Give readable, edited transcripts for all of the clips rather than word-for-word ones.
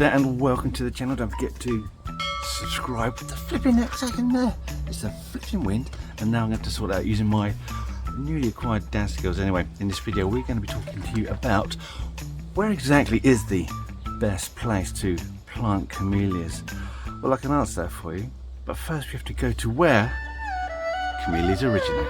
there and welcome to the channel. Don't forget to subscribe. The flipping next second there. It's a flipping wind, and now I'm going to sort out using my newly acquired dance skills. Anyway, in this video we're going to be talking to you about where exactly is the best place to plant camellias. Well, I can answer that for you, but first we have to go to where camellias originate.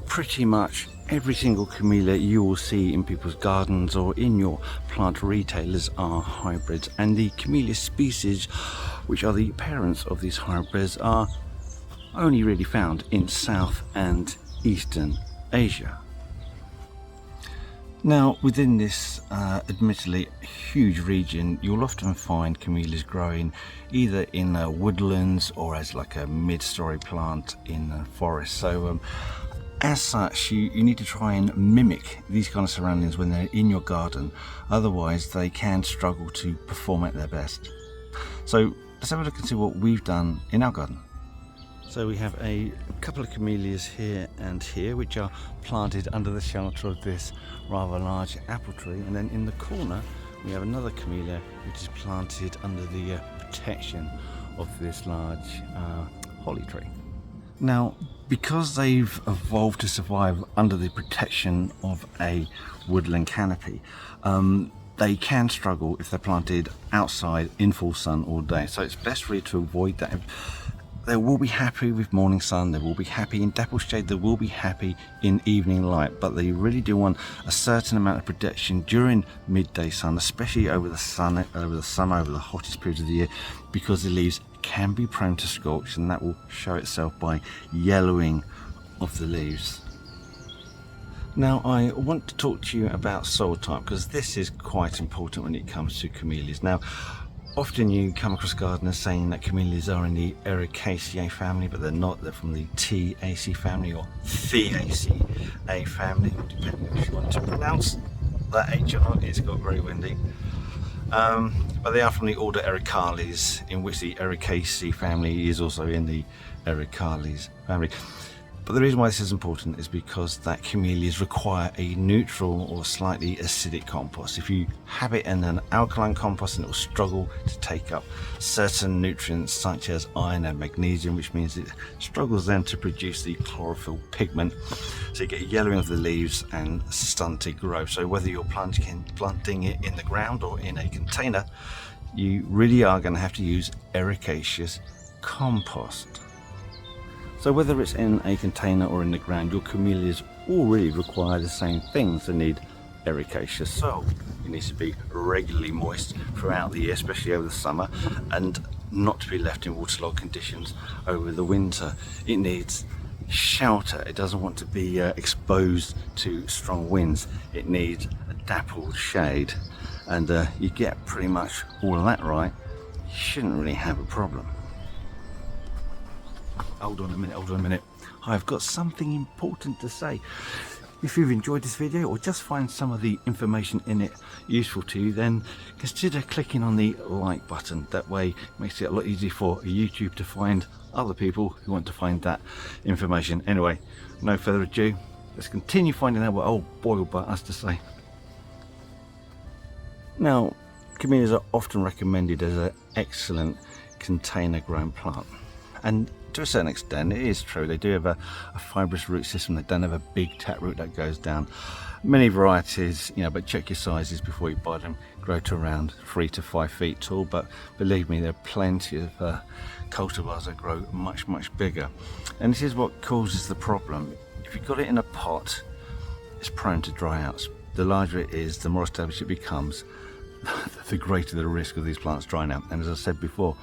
Pretty much every single camellia you will see in people's gardens or in your plant retailers are hybrids, and the camellia species which are the parents of these hybrids are only really found in South and Eastern Asia. Now, within this admittedly huge region, you'll often find camellias growing either in woodlands or as like a mid-story plant in forests. So as such, you need to try and mimic these kind of surroundings when they're in your garden, otherwise they can struggle to perform at their best. So let's have a look and see what we've done in our garden. So we have a couple of camellias here and here, which are planted under the shelter of this rather large apple tree, and then in the corner we have another camellia which is planted under the protection of this large holly tree. Now, because they've evolved to survive under the protection of a woodland canopy, they can struggle if they're planted outside in full sun all day. So it's best really to avoid that. They will be happy with morning sun, they will be happy in dapple shade, they will be happy in evening light, but they really do want a certain amount of protection during midday sun, especially over the summer, over the hottest periods of the year, because the leaves can be prone to scorch, and that will show itself by yellowing of the leaves. Now, I want to talk to you about soil type, because this is quite important when it comes to camellias. Now, often you come across gardeners saying that camellias are in the Ericaceae family, but they're not. They're from the Taceae family or Theaceae family, depending on if you want to pronounce that H or not. It's got very windy. But they are from the order Ericales, in which the Ericaceae family is also in the Ericales family. But the reason why this is important is because that camellias require a neutral or slightly acidic compost. If you have it in an alkaline compost, then it will struggle to take up certain nutrients such as iron and magnesium, which means it struggles then to produce the chlorophyll pigment. So you get yellowing of the leaves and stunted growth. So whether you're planting it in the ground or in a container, you really are going to have to use ericaceous compost. So whether it's in a container or in the ground, your camellias all really require the same things. They need ericaceous soil. It needs to be regularly moist throughout the year, especially over the summer, and not to be left in waterlogged conditions over the winter. It needs shelter. It doesn't want to be exposed to strong winds. It needs a dappled shade, and you get pretty much all of that right, you shouldn't really have a problem. Hold on a minute. I've got something important to say. If you've enjoyed this video or just find some of the information in it useful to you, then consider clicking on the like button. That way it makes it a lot easier for YouTube to find other people who want to find that information. Anyway, no further ado, let's continue finding out what old Boilbutt has to say. Now, camellias are often recommended as an excellent container grown plant, and to a certain extent it is true. They do have a fibrous root system. They don't have a big taproot that goes down. Many varieties, but check your sizes before you buy them, grow to around 3 to 5 feet tall, but believe me, there are plenty of cultivars that grow much bigger, and this is what causes the problem. If you've got it in a pot, it's prone to dry out. The larger it is, the more established it becomes, the greater the risk of these plants drying out. And as I said before,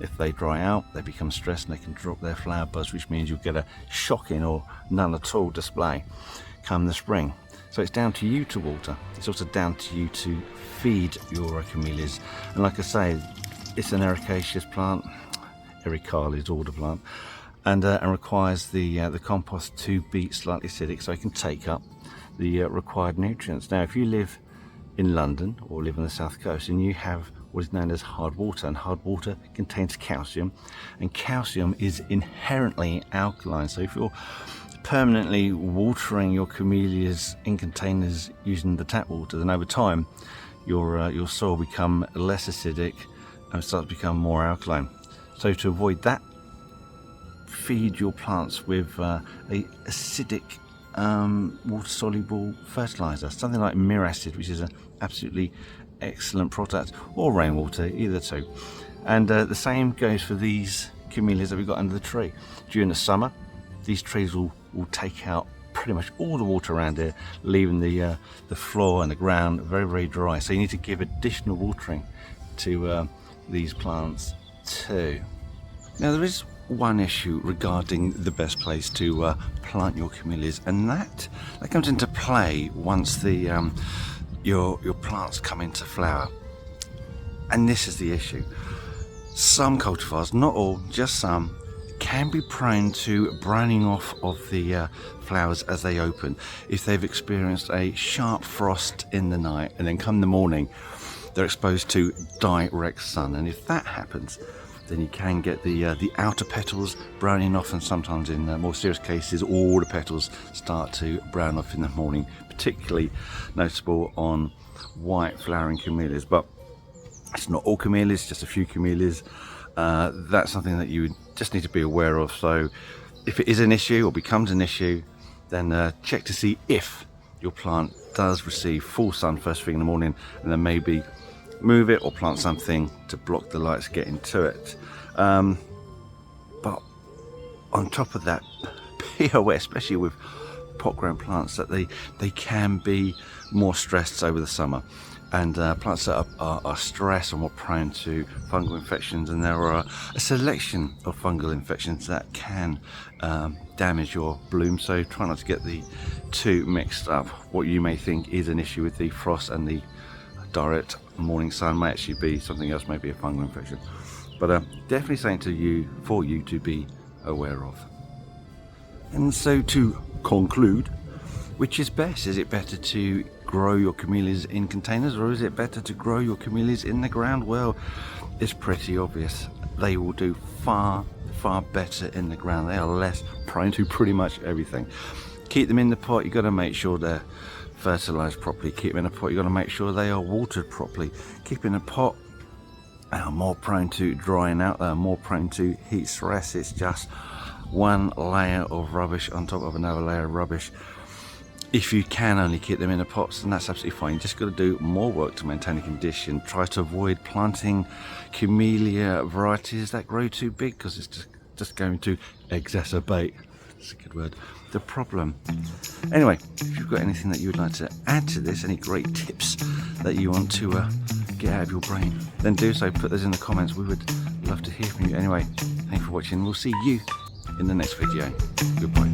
if they dry out, they become stressed and they can drop their flower buds, which means you'll get a shocking or none at all display come the spring. So it's down to you to water. It's also down to you to feed your camellias. And like I say, it's an ericaceous plant, Ericales order plant, and requires the compost to be slightly acidic so it can take up the required nutrients. Now, if you live in London or live on the south coast and you have what is known as hard water, and hard water contains calcium, and calcium is inherently alkaline. So if you're permanently watering your camellias in containers using the tap water, then over time your soil become less acidic and starts to become more alkaline. So to avoid that, feed your plants with a acidic water-soluble fertilizer, something like Miracid, which is an absolutely excellent product, or rainwater, either two. And the same goes for these camellias that we've got under the tree. During the summer, these trees will take out pretty much all the water around here, leaving the floor and the ground very dry. So you need to give additional watering to these plants too. Now there is one issue regarding the best place to plant your camellias, and that comes into play once the your plants come into flower. And this is the issue. Some cultivars, not all, just some, can be prone to browning off of the flowers as they open if they've experienced a sharp frost in the night, and then come the morning they're exposed to direct sun. And if that happens, then you can get the outer petals browning off, and sometimes in more serious cases all the petals start to brown off in the morning, particularly noticeable on white flowering camellias. But it's not all camellias, just a few camellias. That's something that you just need to be aware of. So if it is an issue or becomes an issue, then check to see if your plant does receive full sun first thing in the morning, and then maybe move it or plant something to block the lights getting to it. But on top of that, be aware, especially with pot grown plants, that they can be more stressed over the summer. And plants that are stressed are more prone to fungal infections, and there are a selection of fungal infections that can damage your bloom. So try not to get the two mixed up. What you may think is an issue with the frost and the direct morning sun may actually be something else, maybe a fungal infection. But definitely something for you to be aware of. And so to conclude, which is best? Is it better to grow your camellias in containers, or is it better to grow your camellias in the ground? Well, it's pretty obvious. They will do far better in the ground. They are less prone to pretty much everything. Keep them in the pot. You've got to make sure they're fertilized properly. Keep them in a pot. You've got to make sure they are watered properly. Keep in a pot. They are more prone to drying out. They are more prone to heat stress. It's just one layer of rubbish on top of another layer of rubbish. If you can only keep them in the pots, then that's absolutely fine. You just got to do more work to maintain the condition. Try to avoid planting camellia varieties that grow too big, because it's just going to exacerbate, that's a good word, the problem. Anyway, if you've got anything that you would like to add to this, any great tips that you want to get out of your brain, then do so. Put those in the comments. We would love to hear from you. Anyway, thanks for watching. We'll see you in the next video. Goodbye.